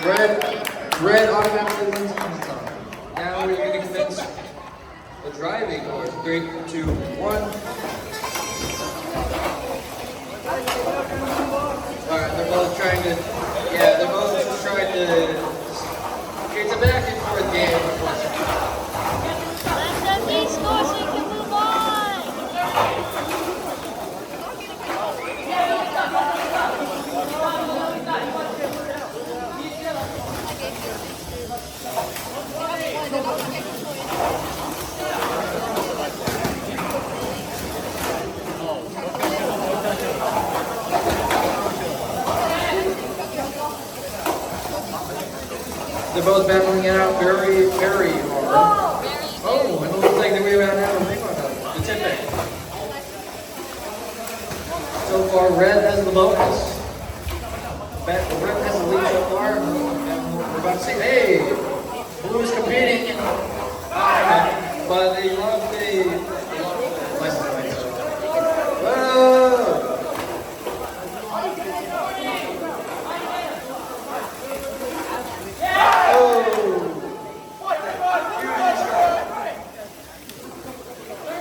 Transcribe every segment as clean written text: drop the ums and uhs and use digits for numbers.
Red automatically wins this time. Now we're going to commence the driving course. 3, 2, 1. Alright, they're both trying to, they're both just trying to, it's a back and forth game, unfortunately. Let them be score so you can move on. They're both battling it out very, very hard. Oh, and it looks like that we ran out of the tidbit. So far, red has the bonus. Red has the lead so far. And we're about to see, hey, blue is competing. But they love the license plate. Whoa!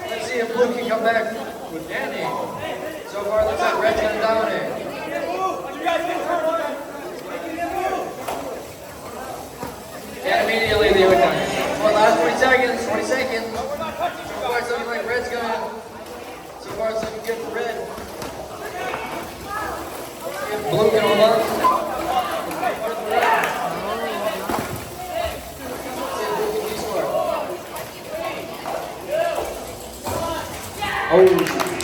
Let's see if Blue can come back with Danny. So far, looks like Red's gonna dominate. And immediately the overtime. For the last 20 seconds, 20 seconds. So far, it's looking like Red's gonna. So far, it's looking good for Red. If Blue can hold on. Oh.